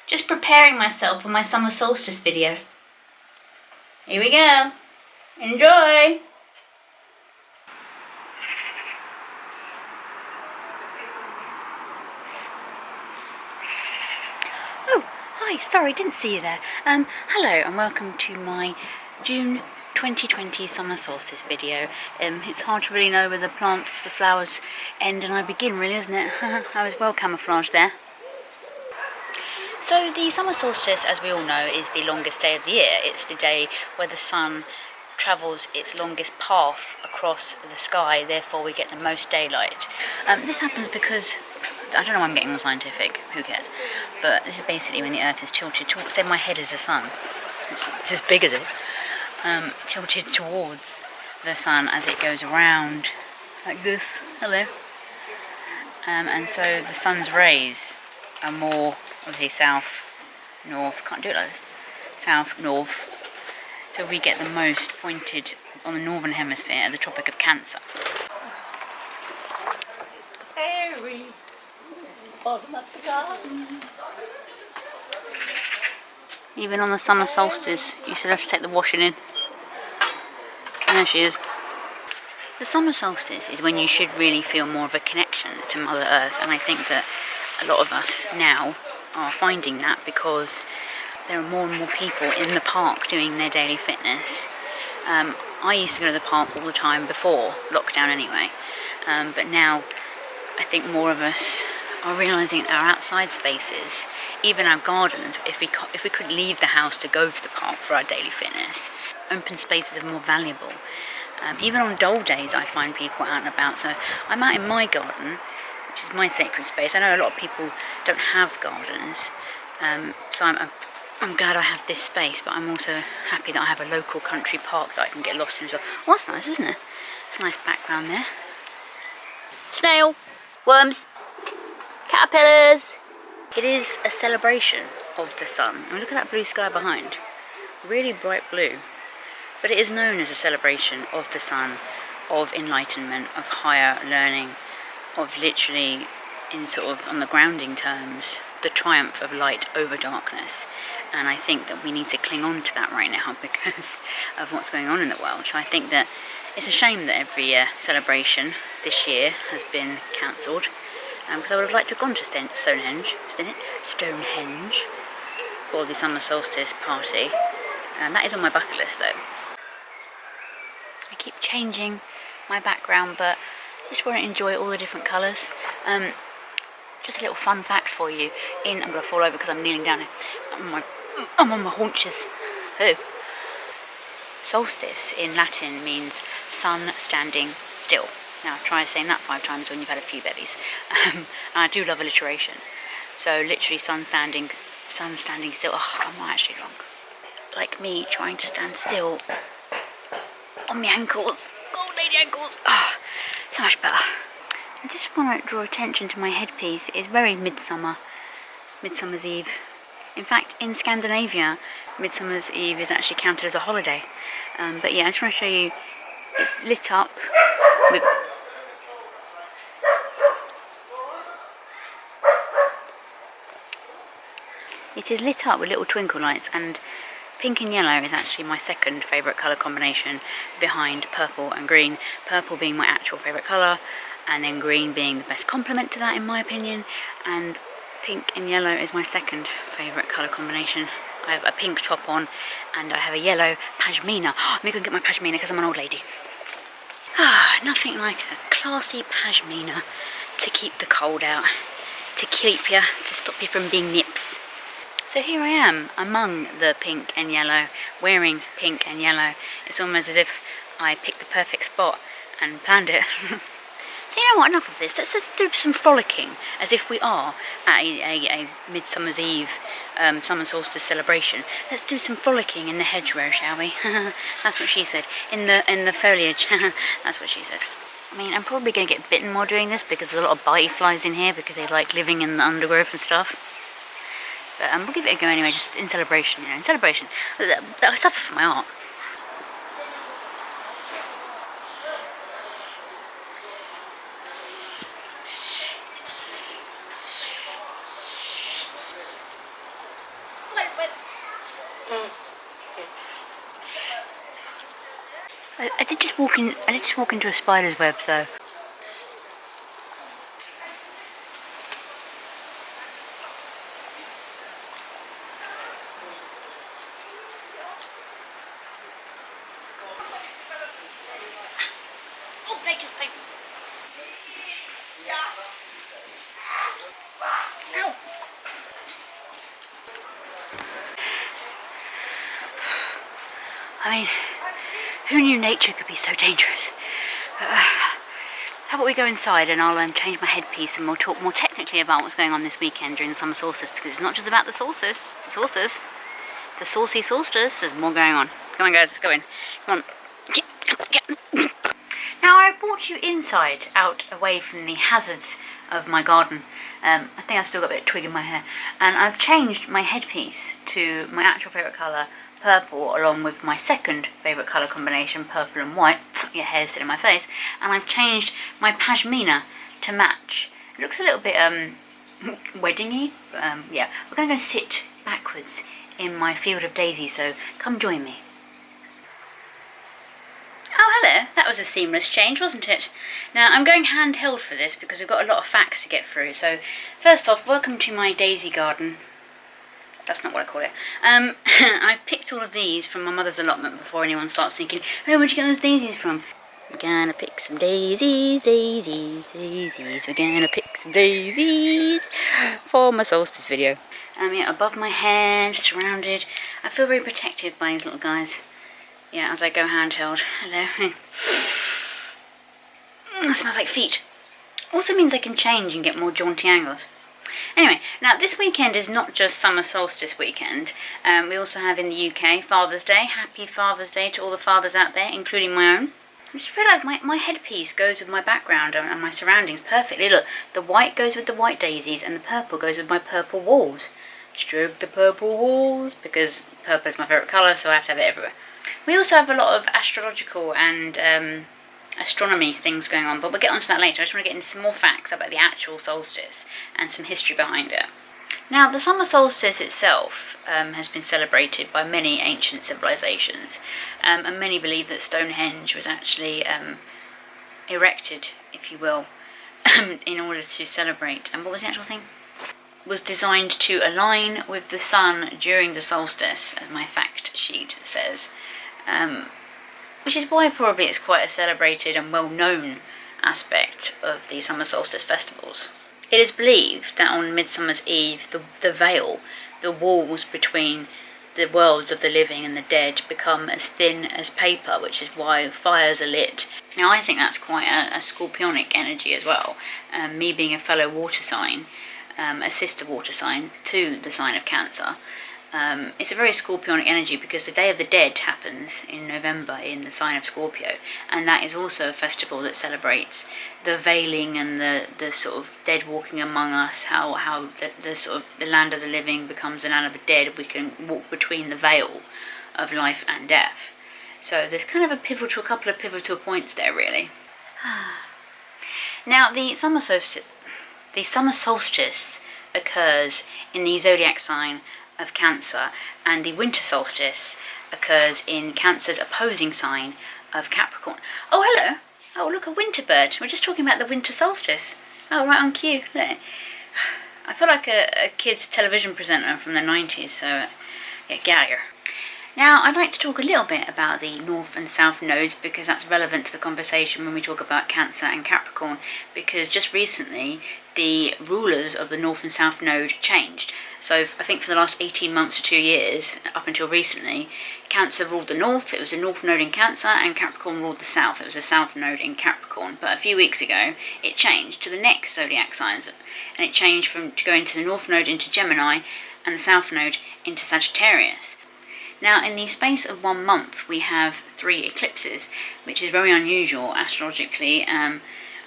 Just preparing myself for my summer solstice video. Here we go. Enjoy! Oh, hi, sorry, didn't see you there. Hello and welcome to my June 2020 summer solstice video. It's hard to really know where the plants, the flowers end and I begin, really, isn't it? I was well camouflaged there. So the summer solstice, as we all know, is the longest day of the year. It's the day where the sun travels its longest path across the sky, therefore we get the most daylight. This happens because, I don't know why I'm getting all scientific, who cares, but this is basically when the earth is tilted towards, say my head is the sun, it's as big as it, tilted towards the sun as it goes around, like this, hello, and so the sun's rays are more, obviously south, north, can't do it like this, south, north, so we get the most pointed on the northern hemisphere at the Tropic of Cancer. It's fairy, bottom of the garden. Even on the summer solstice, you still have to take the washing in. And there she is. The summer solstice is when you should really feel more of a connection to Mother Earth, and I think that a lot of us now are finding that because there are more and more people in the park doing their daily fitness. I used to go to the park all the time before lockdown anyway, but now I think more of us are realising that our outside spaces, even our gardens, if we could leave the house to go to the park for our daily fitness, open spaces are more valuable. Even on dull days I find people out and about, so I'm out in my garden, which is my sacred space. I know a lot of people don't have gardens, so I'm glad I have this space, but I'm also happy that I have a local country park that I can get lost in as well. Well, that's nice, isn't it? It's a nice background there. Snail, worms, caterpillars. It is a celebration of the sun. I mean, look at that blue sky behind. Really bright blue. But it is known as a celebration of the sun, of enlightenment, of higher learning, of literally, in sort of on the grounding terms, the triumph of light over darkness. And I think that we need to cling on to that right now because of what's going on in the world. So I think that it's a shame that every celebration this year has been cancelled, because I would have liked to have gone to Stonehenge for the summer solstice party. That is on my bucket list though. I keep changing my background, but I just want to enjoy all the different colours. Just a little fun fact for you. I'm going to fall over because I'm kneeling down here. I'm on my haunches. Oh. Solstice in Latin means sun standing still. Now try saying that 5 times when you've had a few bevies. And I do love alliteration. So literally sun standing still. Oh, I'm not actually drunk. Like me trying to stand still on my ankles. Old lady ankles. Oh, so much better. I just want to draw attention to my headpiece. It's very Midsummer's Eve. In fact, in Scandinavia, Midsummer's Eve is actually counted as a holiday. But yeah, I just want to show you, it's lit up with... It is lit up with little twinkle lights, and pink and yellow is actually my second favourite colour combination behind purple and green. Purple being my actual favourite colour, and then green being the best complement to that in my opinion, and pink and yellow is my second favourite colour combination. I have a pink top on and I have a yellow pashmina. I'm going to get my pashmina because I'm an old lady. Nothing like a classy pashmina to keep the cold out, to stop you from being nips. So here I am among the pink and yellow, wearing pink and yellow. It's almost as if I picked the perfect spot and planned it. So you know what, enough of this. Let's do some frolicking, as if we are at a Midsummer's Eve summer solstice celebration. Let's do some frolicking in the hedgerow, shall we? That's what she said. In the foliage. That's what she said. I mean, I'm probably going to get bitten more doing this because there's a lot of bitey flies in here because they like living in the undergrowth and stuff. But we'll give it a go anyway, just in celebration, you know, in celebration. I suffer for my art. I did just walk in. I did just walk into a spider's web, though. Oh, they just played. Ow. I mean, who knew nature could be so dangerous? How about we go inside and I'll change my headpiece and we'll talk more technically about what's going on this weekend during the summer solstice, because it's not just about the solstice, the saucy solstice, there's more going on. Come on guys, let's go in. Come on. Get. Now I brought you inside, out away from the hazards of my garden. I think I've still got a bit of twig in my hair. And I've changed my headpiece to my actual favourite colour, purple, along with my second favourite colour combination, purple and white. Your hair's still in my face. And I've changed my pashmina to match. It looks a little bit wedding-y. Yeah, we're going to go sit backwards in my field of daisies, so come join me. Oh, hello. That was a seamless change, wasn't it? Now, I'm going handheld for this because we've got a lot of facts to get through. So, first off, welcome to my daisy garden. That's not what I call it. I picked all of these from my mother's allotment before anyone starts thinking, oh, where'd you get those daisies from? We're gonna pick some daisies, daisies, daisies. We're gonna pick some daisies for my solstice video. Yeah, above my head, surrounded. I feel very protected by these little guys. Yeah, as I go handheld. Hello. It smells like feet. Also means I can change and get more jaunty angles. Anyway, now this weekend is not just summer solstice weekend. We also have in the UK Father's Day. Happy Father's Day to all the fathers out there, including my own. I just realised my headpiece goes with my background and my surroundings perfectly. Look, the white goes with the white daisies and the purple goes with my purple walls. Stroke the purple walls, because purple is my favourite colour, so I have to have it everywhere. We also have a lot of astrological and astronomy things going on, but we'll get onto that later. I just want to get into some more facts about the actual solstice and some history behind it. Now, the summer solstice itself has been celebrated by many ancient civilizations, and many believe that Stonehenge was actually erected, if you will, in order to celebrate. And what was the actual thing? Was designed to align with the sun during the solstice, as my fact sheet says. Which is why probably it's quite a celebrated and well-known aspect of the summer solstice festivals. It is believed that on Midsummer's Eve, the veil, the walls between the worlds of the living and the dead, become as thin as paper, which is why fires are lit. Now, I think that's quite a scorpionic energy as well. Me being a fellow water sign, a sister water sign to the sign of Cancer. It's a very scorpionic energy because the Day of the Dead happens in November in the sign of Scorpio, and that is also a festival that celebrates the veiling and the sort of dead walking among us, how the sort of the land of the living becomes the land of the dead. We can walk between the veil of life and death. So there's kind of a couple of pivotal points there, really. Now, the summer solstice occurs in the zodiac sign of Cancer, and the winter solstice occurs in Cancer's opposing sign of Capricorn. Oh, hello. Oh, look, a winter bird. We're just talking about the winter solstice. Oh, right on cue. Look. I feel like a kid's television presenter from the 90s, so yeah, get out here. Now, I'd like to talk a little bit about the North and South nodes, because that's relevant to the conversation when we talk about Cancer and Capricorn, because just recently the rulers of the North and South node changed. So I think for the last 18 months to 2 years, up until recently, Cancer ruled the North, it was the North node in Cancer, and Capricorn ruled the South, it was the South node in Capricorn. But a few weeks ago, it changed to the next zodiac signs, and it changed to going to the North node into Gemini, and the South node into Sagittarius. Now, in the space of 1 month, we have 3 eclipses, which is very unusual astrologically.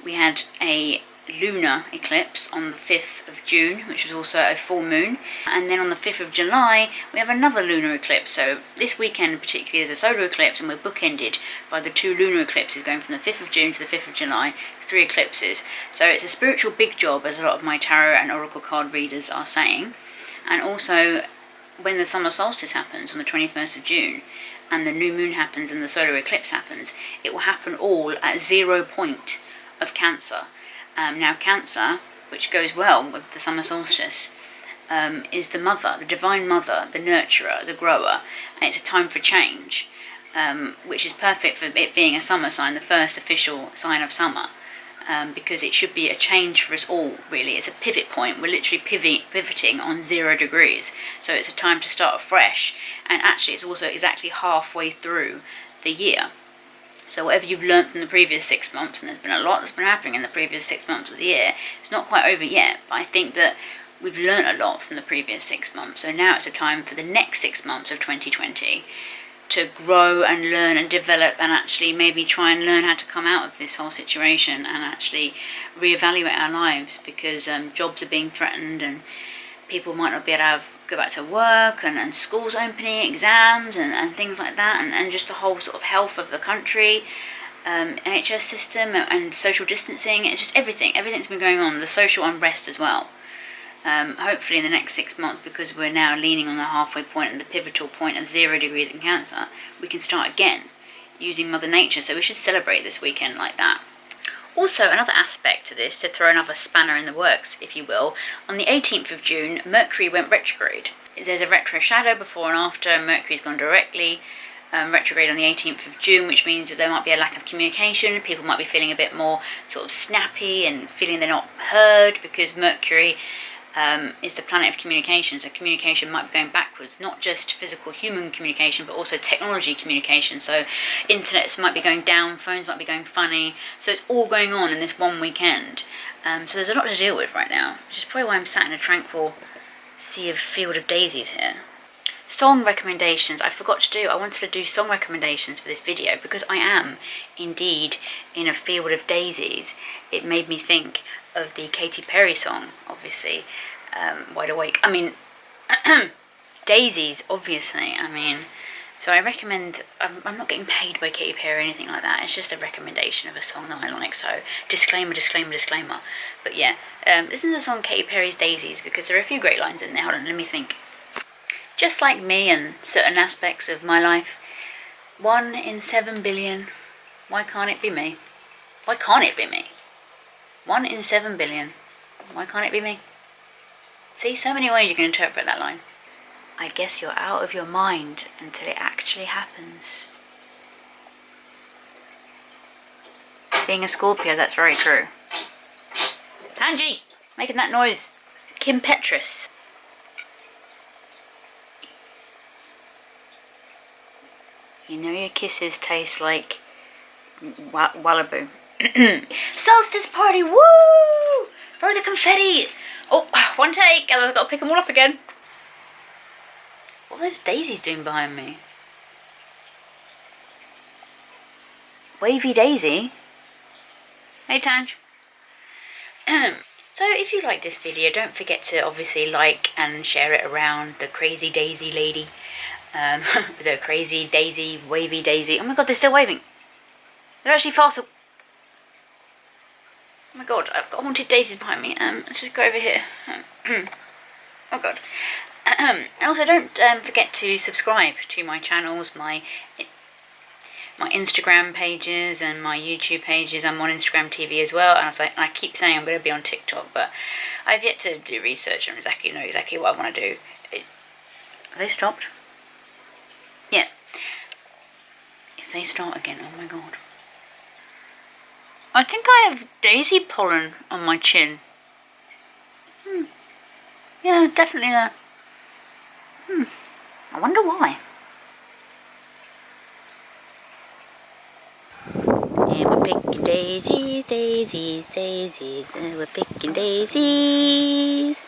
We had a lunar eclipse on the 5th of June, which was also a full moon, and then on the 5th of July, we have another lunar eclipse. So this weekend particularly is a solar eclipse, and we're bookended by the 2 lunar eclipses going from the 5th of June to the 5th of July, 3 eclipses. So it's a spiritual big job, as a lot of my tarot and oracle card readers are saying. And also, when the summer solstice happens on the 21st of June, and the new moon happens and the solar eclipse happens, it will happen all at 0 point of Cancer. Now Cancer, which goes well with the summer solstice, is the mother, the divine mother, the nurturer, the grower, and it's a time for change, which is perfect for it being a summer sign, the first official sign of summer, because it should be a change for us all, really. It's a pivot point. We're literally pivoting on 0 degrees, so it's a time to start afresh, and actually it's also exactly halfway through the year. So whatever you've learnt from the previous 6 months, and there's been a lot that's been happening in the previous 6 months of the year, it's not quite over yet, but I think that we've learnt a lot from the previous 6 months. So now it's a time for the next 6 months of 2020 to grow and learn and develop, and actually maybe try and learn how to come out of this whole situation and actually reevaluate our lives, because jobs are being threatened and people might not be able to go back to work, and schools opening, exams and things like that, and just the whole sort of health of the country, NHS system and social distancing. It's just everything's been going on, the social unrest as well. Hopefully in the next 6 months, because we're now leaning on the halfway point and the pivotal point of 0 degrees in Cancer, we can start again using Mother Nature. So we should celebrate this weekend like that. Also, another aspect to this, to throw another spanner in the works, if you will, on the 18th of June, Mercury went retrograde. There's a retro shadow before and after, and Mercury's gone directly retrograde on the 18th of June, which means that there might be a lack of communication. People might be feeling a bit more sort of snappy and feeling they're not heard, because Mercury is the planet of communication, so communication might be going backwards, not just physical human communication, but also technology communication. So internets might be going down, phones might be going funny, so it's all going on in this one weekend. So there's a lot to deal with right now, which is probably why I'm sat in a tranquil field of daisies here. Song recommendations, I forgot to do. I wanted to do song recommendations for this video because I am indeed in a field of daisies. It made me think of the Katy Perry song, obviously, Wide Awake. I mean, daisies, obviously. I mean, so I recommend, I'm not getting paid by Katy Perry or anything like that. It's just a recommendation of a song that I like. So disclaimer. But yeah, listen to the song Katy Perry's Daisies, because there are a few great lines in there. Hold on, let me think. Just like me and certain aspects of my life, 1 in 7 billion, why can't it be me? Why can't it be me? 1 in 7 billion, why can't it be me? See, so many ways you can interpret that line. I guess you're out of your mind until it actually happens. Being a Scorpio, that's very true. Angie, making that noise. Kim Petras. You know your kisses taste like Wallaby. Solstice party, woo! Throw the confetti! Oh, one take, and I've got to pick them all up again. What are those daisies doing behind me? Wavy daisy? Hey, Tange. So if you like this video, don't forget to obviously like and share it around, the crazy daisy lady. With her crazy daisy, wavy daisy. Oh my god, they're still waving. They're actually fast. Oh my god, I've got haunted daisies behind me. Let's just go over here. Oh god. And also don't forget to subscribe to my channels, my Instagram pages and my YouTube pages. I'm on Instagram TV as well, and I keep saying I'm going to be on TikTok, but I've yet to do research and know exactly what I want to do. Have they stopped? Yes. If they start again, oh my god. I think I have daisy pollen on my chin. Yeah, definitely there. I wonder why. And we're picking daisies, daisies, daisies, and we're picking daisies.